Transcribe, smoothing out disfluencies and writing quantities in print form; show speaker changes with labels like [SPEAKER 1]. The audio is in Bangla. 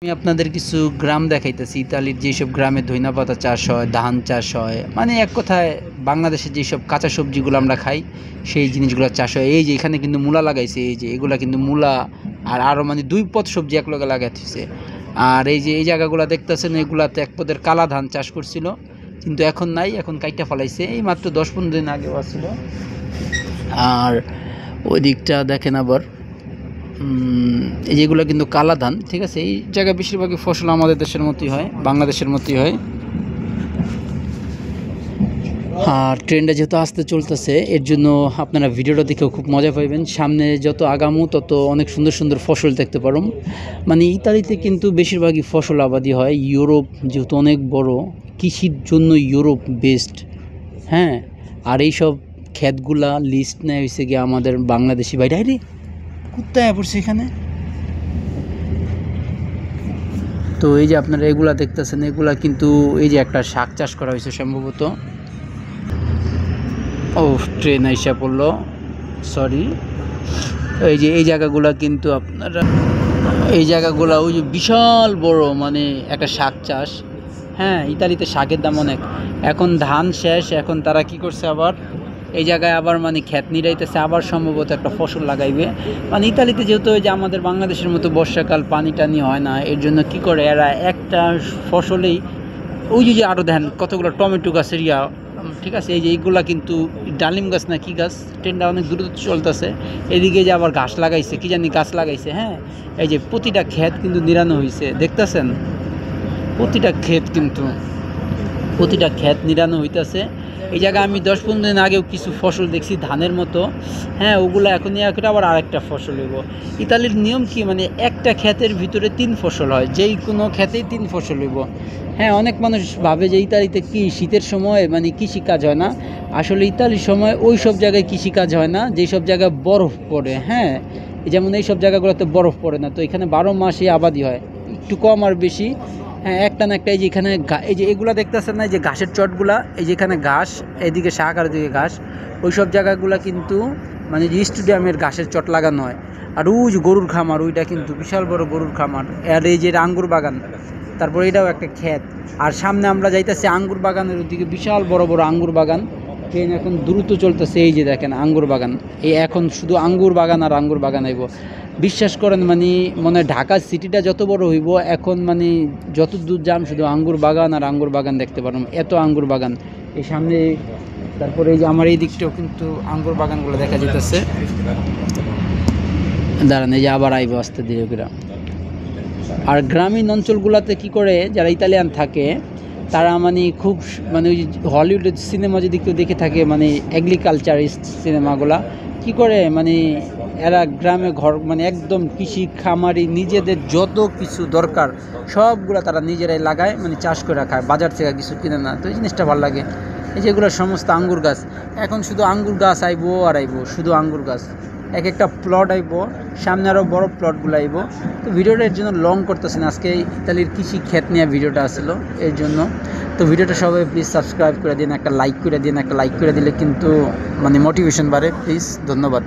[SPEAKER 1] আমি আপনাদের কিছু গ্রাম দেখাইতেছি। ইতালির যেসব গ্রামে ধইনাপাতা চাষ হয়, ধান চাষ হয়, মানে এক কথায় বাংলাদেশের যেসব কাঁচা সবজিগুলো আমরা খাই সেই জিনিসগুলো চাষ হয়। এই যে এখানে কিন্তু মূলা লাগাইছে, এই যে এগুলা কিন্তু মূলা আর আরও মানে দুই পদ সবজি এক লগে লাগাইছে। আর এই যে এই জায়গাগুলো দেখতেছেন এগুলাতে এক পদের কালা ধান চাষ করছিল, কিন্তু এখন নাই, এখন কাইটা ফলাইছে। এই মাত্র 10-15 দিন আগে আসছিল। আর ওই দিকটা দেখেন আবার এই যেগুলো কিন্তু কালা ধান, ঠিক আছে। এই জায়গায় বেশিরভাগই ফসল আমাদের দেশের মতোই হয়, বাংলাদেশের মতোই হয়। আর ট্রেনটা যেহেতু আসতে চলতেছে এর জন্য আপনারা ভিডিওটা দেখেও খুব মজা পাইবেন। সামনে যত আগামু তত অনেক সুন্দর সুন্দর ফসল দেখতে পারুম। মানে ইতালিতে কিন্তু বেশিরভাগই ফসল আবাদি হয়। ইউরোপ যেহেতু অনেক বড়, কৃষির জন্য ইউরোপ বেস্ট। হ্যাঁ, আর এইসব ক্ষেতগুলা লিস্ট নেয় হয়েছে গিয়ে আমাদের বাংলাদেশি বাইরে। রে কোথায় পড়ছে এখানে? তো এই যে আপনারা এগুলা দেখতেছেন, এগুলা কিন্তু এই যে একটা শাক চাষ করা হয়েছে সম্ভবত। ও, ট্রেন আইসা পড়লো, সরি। এই যে এই জায়গাগুলা কিন্তু আপনারা, এই জায়গাগুলা ওই যে বিশাল বড় মানে একটা শাক চাষ। হ্যাঁ, ইতালিতে শাকের দাম অনেক। এখন ধান শেষ, এখন তারা কি করছে আবার এই জায়গায় আবার মানে ক্ষেত নিড়াইতেছে, আবার সম্ভবত একটা ফসল লাগাইবে। মানে ইতালিতে যেহেতু ওই যে আমাদের বাংলাদেশের মতো বর্ষাকাল পানি টানি হয় না, এর জন্য কি করে এরা একটা ফসলেই ওই যে আরও দেখেন কতগুলো টমেটো গাছের ঠিক আছে। এই যে এইগুলা কিন্তু ডালিম গাছ না কি গাছ, ট্রেনটা অনেক দ্রুত চলতেছে। এদিকে যে আবার ঘাস লাগাইছে, কি জানি গাছ লাগাইছে। হ্যাঁ, এই যে প্রতিটা ক্ষেত কিন্তু নিরানো হয়েছে, দেখতেছেন প্রতিটা ক্ষেত নিরানো হইতেছে। এই জায়গায় আমি 10-15 দিন আগেও কিছু ফসল দেখছি ধানের মতো। হ্যাঁ, ওগুলো এখন আবার আরেকটা ফসল হইব। ইতালির নিয়ম কি, মানে একটা ক্ষেতের ভিতরে 3 ফসল হয়, যেই কোনো ক্ষেতেই 3 ফসল হইব। হ্যাঁ, অনেক মানুষ ভাবে যে ইতালিতে কি শীতের সময় মানে কৃষিকাজ হয় না। আসলে ইতালির সময় ওই সব জায়গায় কৃষিকাজ হয় না যেই সব জায়গায় বরফ পড়ে। হ্যাঁ, যেমন এই সব জায়গাগুলোতে বরফ পড়ে না, তো এখানে 12 মাসই আবাদি হয়, একটু কম আর বেশি। হ্যাঁ, একটা না একটা। এই যে এখানে এই যে এগুলো দেখতেছেন না, এই যে ঘাসের চটগুলা, এই যে এখানে ঘাস, এদিকে শাক আর এদিকে ঘাস, ওই সব জায়গাগুলো কিন্তু মানে যে স্টেডিয়ামের ঘাসের চট লাগানো হয়। আর ওই যে গরুর খামার, ওইটা কিন্তু বিশাল বড় গরুর খামার। আর এই যে আঙ্গুর বাগান, তারপর এটাও একটা ক্ষেত। আর সামনে আমরা যাইতেছি আঙ্গুর বাগানের ওইদিকে, বিশাল বড় বড় আঙ্গুর বাগান। ট্রেন এখন দ্রুত চলতেছে। এই যে দেখেন আঙ্গুর বাগান, এই এখন শুধু আঙ্গুর বাগান আর আঙ্গুর বাগান আইব। বিশ্বাস করেন, মানে মনে হয় ঢাকা সিটিটা যত বড় হইব এখন, মানে যত দূর যাম শুধু আঙ্গুর বাগান আর আঙ্গুর বাগান দেখতে পারলাম, এত আঙ্গুর বাগান এই সামনে। তারপরে এই যে আমার এই দিকটাও কিন্তু আঙ্গুর বাগানগুলো দেখা যেতেছে। দাঁড়ান, এই যে আবার আইব আস্তে ধীরে করে। আর গ্রামীণ অঞ্চলগুলোতে কি করে যারা ইতালিয়ান থাকে তারা মানে খুব মানে ওই হলিউডের সিনেমা যদি কেউ দেখে থাকে, মানে এগ্রিকালচারিস্ট সিনেমাগুলা, কি করে মানে এরা গ্রামে ঘর মানে একদম কৃষি খামারি, নিজেদের যত কিছু দরকার সবগুলো তারা নিজেরাই লাগায়, মানে চাষ করে খায়, বাজার থেকে কিছু কিনে না। তো এই জিনিসটা ভালো লাগে। এই যেগুলো সমস্ত আঙ্গুর গাছ, এখন শুধু আঙ্গুর গাছ আইবো আর আইবো, শুধু আঙ্গুর গাছ। এক একটা প্লট আইব, সামনে আরও বড় প্লটগুলো আইব। তো ভিডিওটা এর জন্য লং করতেছেন, আজকে ইতালির কৃষি ক্ষেত নিয়ে ভিডিওটা আসলো এর জন্য। তো ভিডিওটা সবাই প্লিজ সাবস্ক্রাইব করে দিন, একটা লাইক করে দিন। একটা লাইক করে দিলে কিন্তু মানে মোটিভেশন বাড়ে। প্লিজ, ধন্যবাদ।